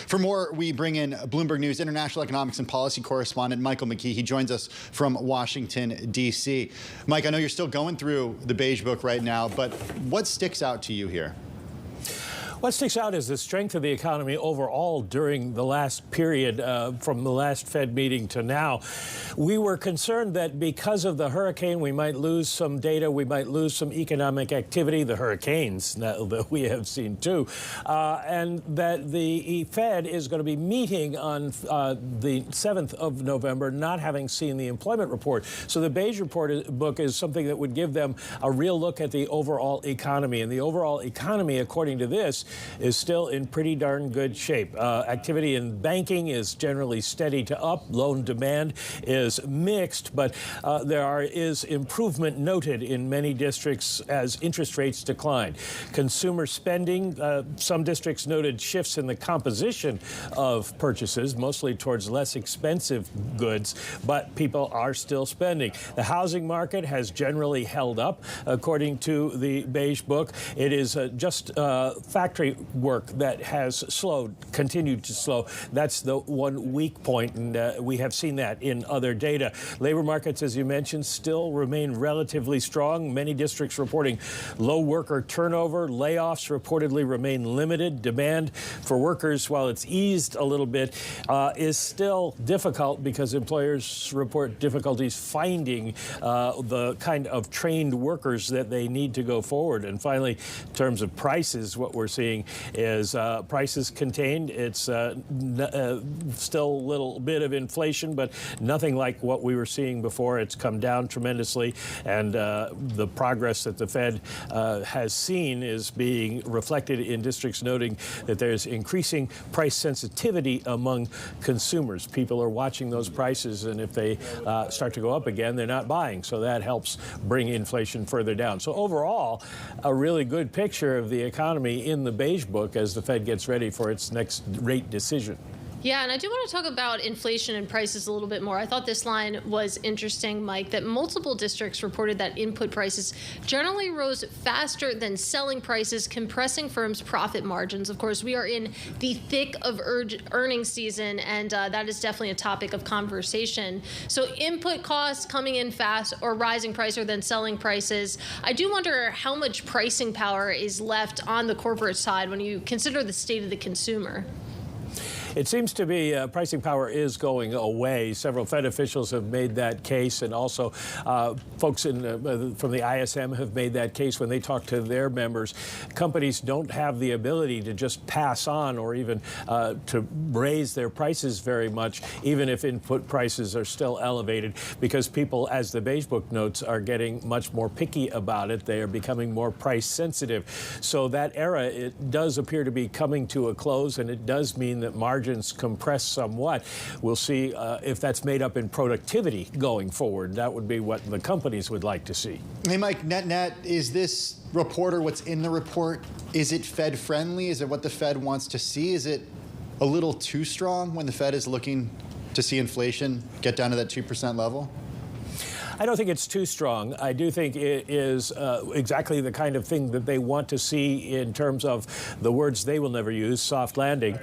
For more, we bring in Bloomberg News international economics and policy correspondent Michael McKee. He joins us from Washington, D.C. Mike, I know you're still going through the Beige Book right now, but what sticks out to you here? What sticks out is the strength of the economy overall during the last period, from the last Fed meeting to now. We were concerned that because of the hurricane, we might lose some data, we might lose some economic activity, the hurricanes that we have seen too, and that the Fed is going to be meeting on the 7th of November, not having seen the employment report. So the Beige Book is something that would give them a real look at the overall economy. And the overall economy, according to this, is still in pretty darn good shape. Activity in banking is generally steady to up. Loan demand is mixed, but there is improvement noted in many districts as interest rates decline. Consumer spending, some districts noted shifts in the composition of purchases, mostly towards less expensive goods, but people are still spending. The housing market has generally held up, according to the Beige Book. It is just factory work that has continued to slow. That's the one weak point, and we have seen that in other data. Labor markets, as you mentioned, still remain relatively strong. Many districts reporting low worker turnover. Layoffs reportedly remain limited. Demand for workers, while it's eased a little bit, is still difficult because employers report difficulties finding the kind of trained workers that they need to go forward. And finally, in terms of prices, what we're seeing is prices contained. It's still a little bit of inflation, but nothing like what we were seeing before. It's come down tremendously, and the progress that the Fed has seen is being reflected in districts noting that there's increasing price sensitivity among consumers. People are watching those prices, and if they start to go up again, they're not buying. So that helps bring inflation further down. So overall, a really good picture of the economy in the Beige Book as the Fed gets ready for its next rate decision. Yeah, and I do want to talk about inflation and prices a little bit more. I thought this line was interesting, Mike, that multiple districts reported that input prices generally rose faster than selling prices, compressing firms' profit margins. Of course, we are in the thick of earnings season, and that is definitely a topic of conversation. So input costs coming in fast or rising pricer than selling prices. I do wonder how much pricing power is left on the corporate side when you consider the state of the consumer. It seems to be pricing power is going away. Several Fed officials have made that case, and also folks from the ISM have made that case when they talk to their members. Companies don't have the ability to just pass on or even to raise their prices very much, even if input prices are still elevated, because people, as the Beige Book notes, are getting much more picky about it. They are becoming more price sensitive. So that era, it does appear to be coming to a close, and it does mean that margins compress somewhat. We'll see if that's made up in productivity going forward. That would be what the companies would like to see. Hey, Mike, net, is this report or what's in the report, is it Fed friendly? Is it what the Fed wants to see? Is it a little too strong when the Fed is looking to see inflation get down to that 2% level? I don't think it's too strong. I do think it is exactly the kind of thing that they want to see in terms of the words they will never use, soft landing.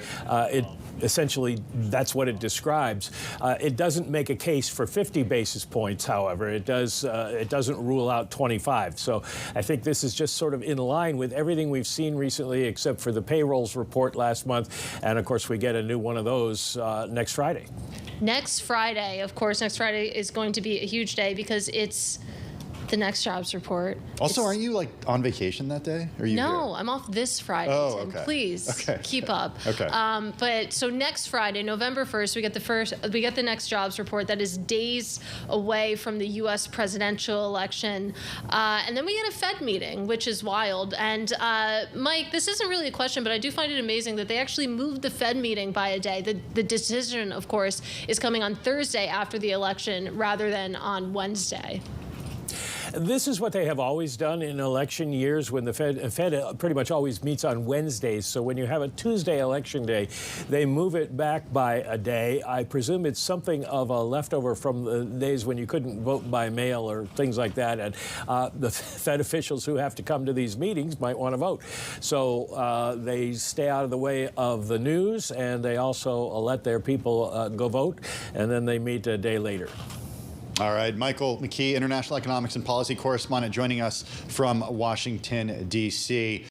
Essentially, that's what it describes. It doesn't make a case for 50 basis points, however. It doesn't rule out 25. So I think this is just sort of in line with everything we've seen recently, except for the payrolls report last month. And, of course, we get a new one of those next Friday. Next Friday, of course, next Friday is going to be a huge day because it's the next jobs report. Also, aren't you like on vacation that day? Or are you No, here? I'm off this Friday. Oh, Tim. okay. Please keep up. Okay. But so next Friday, November 1st, we get the next jobs report that is days away from the U.S. presidential election, and then we get a Fed meeting, which is wild. And Mike, this isn't really a question, but I do find it amazing that they actually moved the Fed meeting by a day. The decision, of course, is coming on Thursday after the election rather than on Wednesday. This is what they have always done in election years when the Fed pretty much always meets on Wednesdays. So when you have a Tuesday election day, they move it back by a day. I presume it's something of a leftover from the days when you couldn't vote by mail or things like that. And the Fed officials who have to come to these meetings might want to vote. So they stay out of the way of the news, and they also let their people go vote, and then they meet a day later. All right, Michael McKee, international economics and policy correspondent, joining us from Washington, D.C.